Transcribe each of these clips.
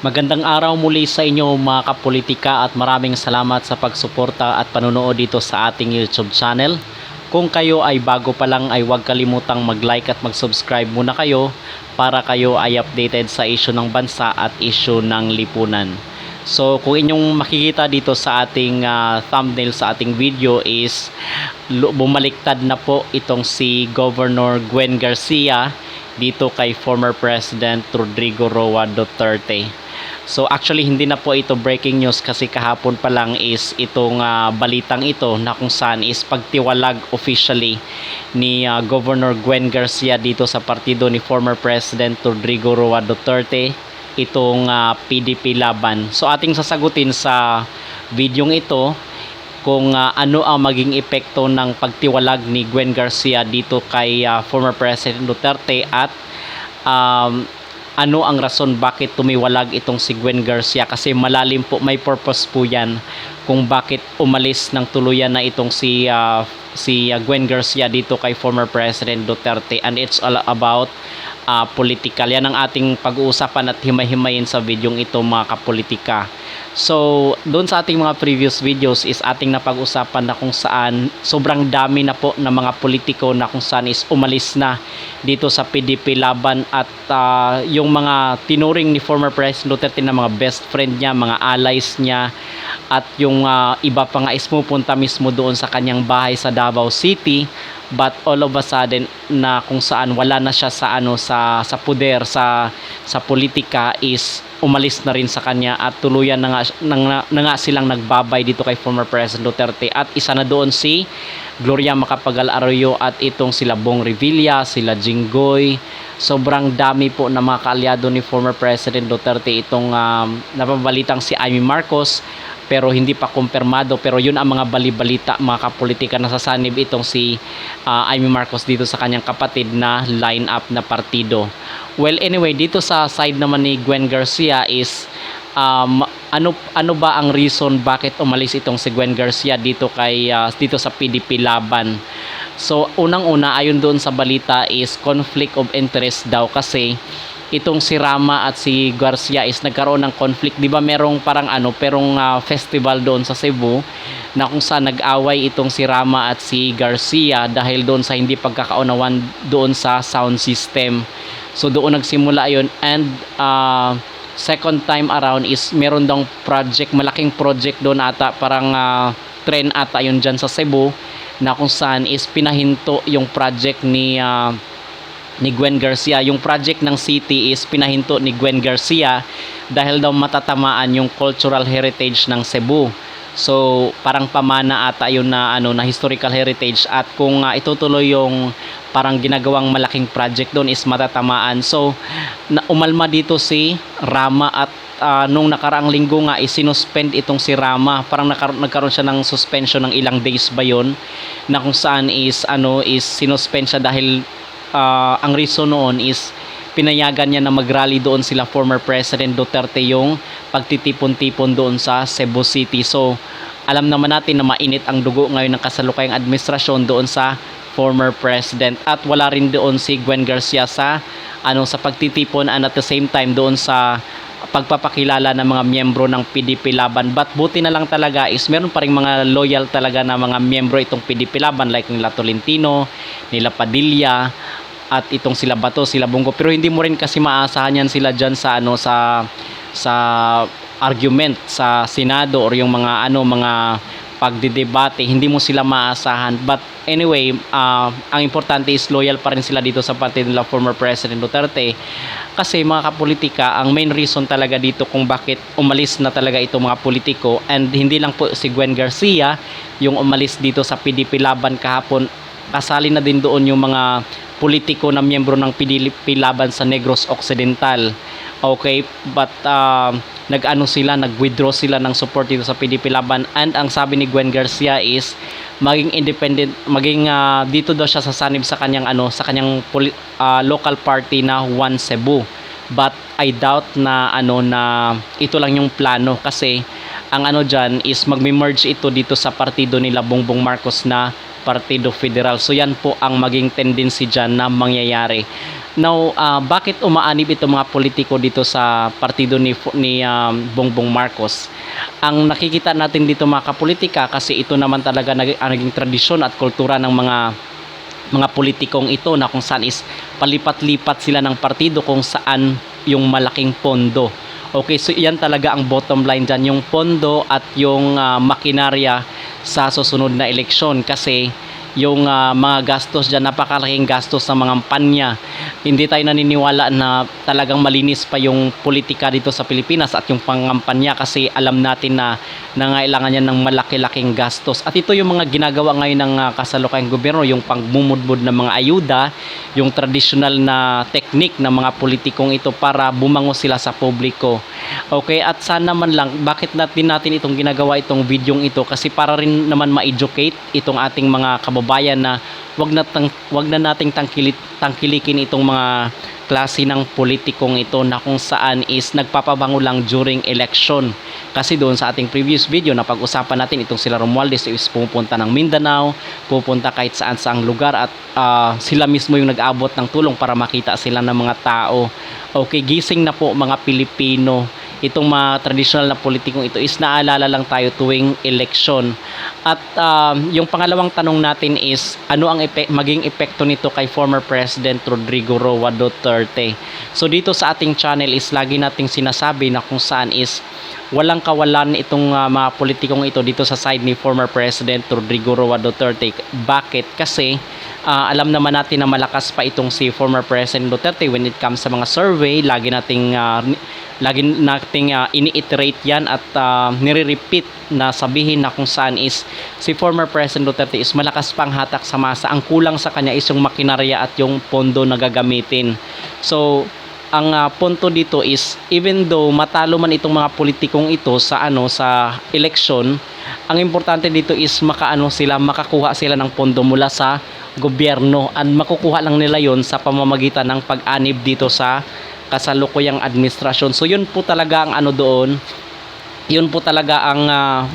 Magandang araw muli sa inyo mga kapolitika at maraming salamat sa pagsuporta at panonood dito sa ating YouTube channel. Kung kayo ay bago pa lang ay huwag kalimutang mag-like at mag-subscribe muna kayo para kayo ay updated sa issue ng bansa at issue ng lipunan. So kung inyong makikita dito sa ating thumbnail sa ating video is bumaliktad na po itong si Governor Gwen Garcia dito kay former President Rodrigo Roa Duterte. So actually hindi na po ito breaking news kasi kahapon pa lang is itong balitang ito na kung saan is pagtiwalag officially ni Governor Gwen Garcia dito sa partido ni former President Rodrigo Roa Duterte itong PDP laban. So ating sasagutin sa videong ito kung ano ang maging epekto ng pagtiwalag ni Gwen Garcia dito kay former President Duterte at ano ang rason bakit tumiwalag itong si Gwen Garcia, kasi malalim po, may purpose po yan kung bakit umalis ng tuluyan na itong si Gwen Garcia dito kay former President Duterte, and it's all about political. Yan ang ating pag-uusapan at himay-himayin sa videong ito mga kapolitika. So doon sa ating mga previous videos is ating napag-usapan na kung saan sobrang dami na po ng mga politiko na kung saan is umalis na dito sa PDP laban at yung mga tinuring ni former President Duterte na mga best friend niya, mga allies niya, at yung iba pa nga is pupunta mismo doon sa kanyang bahay sa Davao City, but all of a sudden na kung saan wala na siya sa poder sa politika is umalis na rin sa kanya at tuluyan na nga silang nagbabay dito kay former President Duterte, at isa na doon si Gloria Macapagal-Arroyo at itong sila Bong Revilla, sila Jinggoy. Sobrang dami po na mga kaalyado ni former President Duterte itong napabalitang si Amy Marcos, pero hindi pa kumpirmado, pero yun ang mga bali-balita mga kapolitika, nasasanib itong si Amy Marcos dito sa kanyang kapatid na line-up na partido. Well, anyway, dito sa side naman ni Gwen Garcia is ano ba ang reason bakit umalis itong si Gwen Garcia dito dito sa PDP laban? So unang-una, ayon doon sa balita is conflict of interest daw, kasi itong si Rama at si Garcia is nagkaroon ng conflict. Di ba merong parang festival doon sa Cebu na kung saan nag-away itong si Rama at si Garcia dahil doon sa hindi pagkakaunawan doon sa sound system. So doon nagsimula yon, and second time around is meron daw project, malaking project doon ata, parang trend ata yun dyan sa Cebu, na kung saan is pinahinto yung project ni Gwen Garcia. Yung project ng city is pinahinto ni Gwen Garcia dahil daw matatamaan yung cultural heritage ng Cebu. So parang pamana ata yun na historical heritage, at kung itutuloy yung parang ginagawang malaking project doon is matatamaan. So umalma dito si Rama, at nung nakaraang linggo nga is sinuspend itong si Rama. Parang nagkaroon siya ng suspension ng ilang days ba yun, na kung saan is sinuspend siya dahil ang reason noon is pinayagan niya na mag-rally doon sila former President Duterte, yung pagtitipon-tipon doon sa Cebu City. So alam naman natin na mainit ang dugo ngayon ng kasalukuyang administrasyon doon sa former president, at wala rin doon si Gwen Garcia sa pagtitipon, and at the same time doon sa pagpapakilala ng mga miyembro ng PDP laban. But buti na lang talaga is meron pa ring mga loyal talaga na mga miyembro itong PDP laban, like nila Tolentino, nila Padilla, at itong sila Bato, sila Bongo. Pero hindi mo rin kasi maasahan yan sila dyan sa sa argument sa Senado or yung mga pagdidebate, hindi mo sila maasahan. But anyway, ang importante is loyal pa rin sila dito sa partido nila former President Duterte, kasi mga kapolitika, ang main reason talaga dito kung bakit umalis na talaga itong mga politiko, and hindi lang po si Gwen Garcia yung umalis dito sa PDP laban kahapon, kasali na din doon yung mga politiko na miyembro ng PDP laban sa Negros Occidental. Okay, but nag-withdraw sila ng support dito sa PDP laban, and ang sabi ni Gwen Garcia is maging independent, dito daw siya sasanib sa kanyang local party na One Cebu but I doubt na na ito lang yung plano, kasi ang diyan is magme-merge ito dito sa partido nila Bongbong Marcos na Partido Federal. So yan po ang maging tendency dyan na mangyayari. Now, bakit umaanib itong mga politiko dito sa partido ni Bongbong Marcos? Ang nakikita natin dito mga kapolitika, kasi ito naman talaga naging tradisyon at kultura ng mga politikong ito, na kung saan is palipat-lipat sila ng partido kung saan yung malaking pondo. Okay, so yan talaga ang bottom line dyan, yung pondo at yung makinarya sa susunod na eleksyon. Kasi yung mga gastos dyan, napakalaking gastos sa mga kampanya. Hindi tayo naniniwala na talagang malinis pa yung politika dito sa Pilipinas at yung pangampanya, kasi alam natin na nangailangan yan ng malaki-laking gastos. At ito yung mga ginagawa ngayon ng kasalukuyang gobyerno, yung pangmumudmud ng mga ayuda, yung traditional na technique ng mga politikong ito para bumango sila sa publiko. Okay, at sana man lang, bakit natin itong ginagawa, itong videong ito, kasi para rin naman ma-educate itong ating mga kababayan na wag na nating tangkilikin itong mga klase ng politikong ito na kung saan is nagpapabango lang during election. Kasi doon sa ating previous video na pag-usapan natin, itong sila Romualdez is pupunta ng Mindanao, pupunta kahit saan saang lugar, at sila mismo yung nag-abot ng tulong para makita sila ng mga tao. Okay, gising na po mga Pilipino. Itong mga traditional na politikong ito is naalala lang tayo tuwing election. At yung pangalawang tanong natin is, ano ang maging epekto nito kay former President Rodrigo Roa Duterte? So dito sa ating channel is lagi nating sinasabi na kung saan is walang kawalan itong mga politikong ito dito sa side ni former President Rodrigo Roa Duterte. Bakit? Kasi alam naman natin na malakas pa itong si former President Duterte when it comes sa mga survey. Lagi nating ini-iterate yan at nire-repeat na sabihin na kung saan is si former President Duterte is malakas pang hatak sa masa. Ang kulang sa kanya is yung makinarya at yung pondo na gagamitin. So ang punto dito is, even though matalo man itong mga politikong ito sa election, ang importante dito is makakuha sila ng pondo mula sa gobyerno, at makukuha lang nila yon sa pamamagitan ng pag-anib dito sa kasalukuyang administrasyon. So yun po talaga ang doon, yun po talaga ang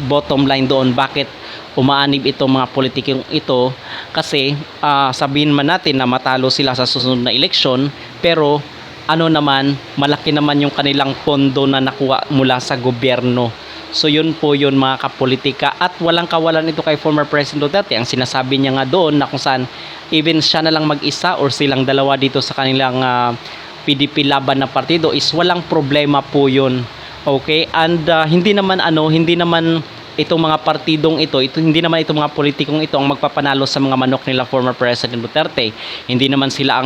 bottom line doon, bakit umaanib itong mga politikong ito. Kasi sabihin man natin na matalo sila sa susunod na eleksyon, pero malaki naman yung kanilang pondo na nakuha mula sa gobyerno. So yun po yun mga kapolitika, at walang kawalan ito kay former President Duterte. Ang sinasabi niya nga doon na kung saan even siya na lang mag-isa or silang dalawa dito sa kanilang PDP laban na partido is walang problema po yun. Okay, and hindi naman itong mga partidong ito, hindi naman itong mga politikong ito ang magpapanalo sa mga manok nila former President Duterte. Hindi naman sila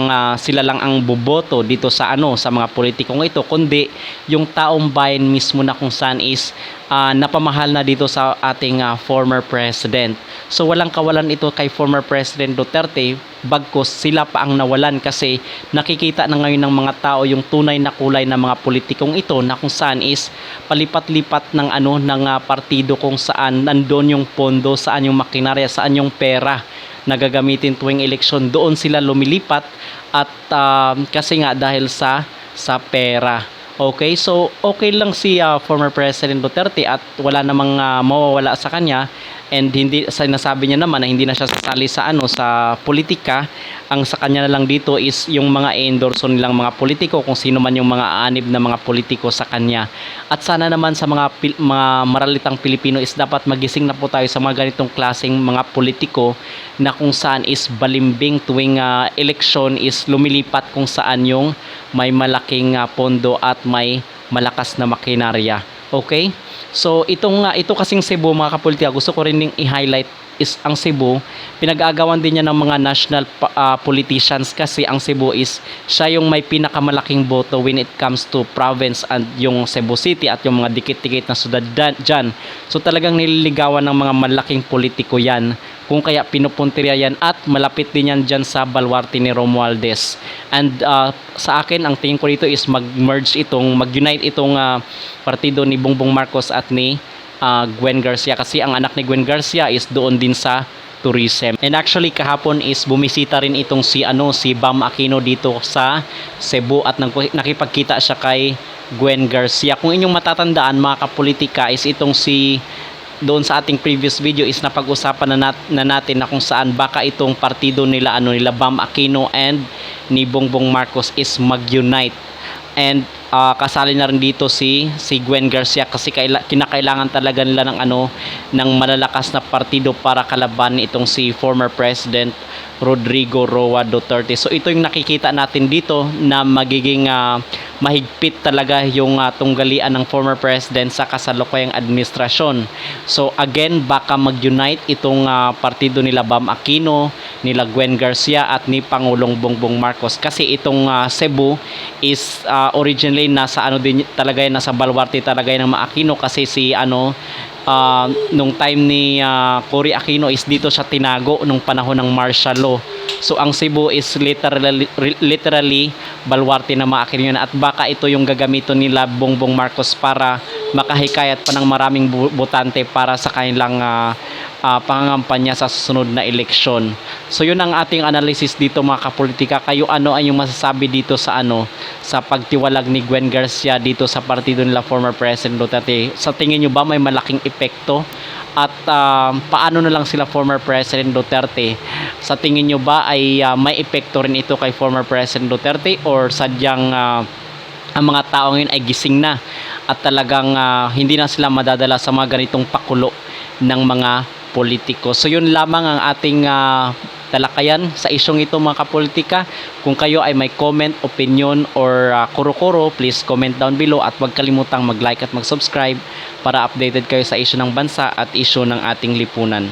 lang ang boboto dito sa sa mga politikong ito, kundi yung taong bayan mismo na kung saan is napamahal na dito sa ating former president. So walang kawalan ito kay former President Duterte, bagkus sila pa ang nawalan, kasi nakikita na ngayon ng mga tao yung tunay na kulay ng mga politikong ito na kung saan is palipat-lipat ng partido, kung saan nandoon yung pondo, saan yung makinarya, saan yung pera na gagamitin tuwing eleksyon, doon sila lumilipat. At kasi nga dahil sa pera. Okay, so okay lang si former President Duterte at wala namang mawawala sa kanya, and hindi, sinasabi niya naman na hindi na siya sasali sa sa politika. Ang sa kanya na lang dito is yung mga endorso nilang mga politiko, kung sino man yung mga aanib na mga politiko sa kanya. At sana naman sa mga maralitang Pilipino is dapat magising na po tayo sa mga ganitong klaseng mga politiko na kung saan is balimbing tuwing election, is lumilipat kung saan yung may malaking pondo at may malakas na makinarya. Okay? So ito kasing Cebu mga kapolitika, gusto ko rin ding i-highlight is ang Cebu, pinag-aagawan din niya ng mga national politicians, kasi ang Cebu is siya yung may pinakamalaking boto when it comes to province and yung Cebu City at yung mga dikit-dikit na syudad dyan. So talagang nililigawan ng mga malaking politiko yan, kung kaya pinupuntirya yan, at malapit din yan dyan sa baluarte ni Romualdez. And sa akin, ang tingin ko dito is mag-unite itong partido ni Bongbong Marcos at ni Gwen Garcia, kasi ang anak ni Gwen Garcia is doon din sa tourism. And actually kahapon is bumisita rin itong si Bam Aquino dito sa Cebu at nakipagkita siya kay Gwen Garcia. Kung inyong matatandaan mga kapolitika is itong doon sa ating previous video is napag-usapan na natin na kung saan baka itong partido nila nila Bam Aquino and ni Bongbong Marcos is mag-unite. And kasali na rin dito si Gwen Garcia kasi kinakailangan talaga nila ng malalakas na partido para kalaban itong si former President Rodrigo Roa Duterte. So ito yung nakikita natin dito na magiging mahigpit talaga yung tunggalian ng former president sa kasalukuyang administrasyon. So again, baka mag-unite itong partido nila Bam Aquino, nila Gwen Garcia at ni Pangulong Bongbong Marcos kasi itong Cebu is originally nasa din talaga yan, nasa balwarte talaga yan ng Aquino kasi nung time ni Cory Aquino is dito siya tinago nung panahon ng martial law. So ang Cebu is literally balwarte na mga Aquino at baka ito yung gagamiton nila Bongbong Marcos para makahikayat pa ng maraming botante para sa kanilang pangangampanya sa susunod na eleksyon. So yun ang ating analysis dito mga kapolitika. Kayo ano ay yung masasabi dito sa sa pagtiwalag ni Gwen Garcia dito sa partido nila former President Duterte? Sa tingin nyo ba may malaking epekto? At paano na lang sila former President Duterte? Sa tingin nyo ba ay may epekto rin ito kay former President Duterte or sadyang ang mga tao ngayon ay gising na at talagang hindi na sila madadala sa mga ganitong pakulo ng mga politiko? So yun lamang ang ating talakayan sa isyong ito mga kapolitika. Kung kayo ay may comment, opinion or kuro-kuro, please comment down below at huwag kalimutang mag-like at mag-subscribe para updated kayo sa isyu ng bansa at isyu ng ating lipunan.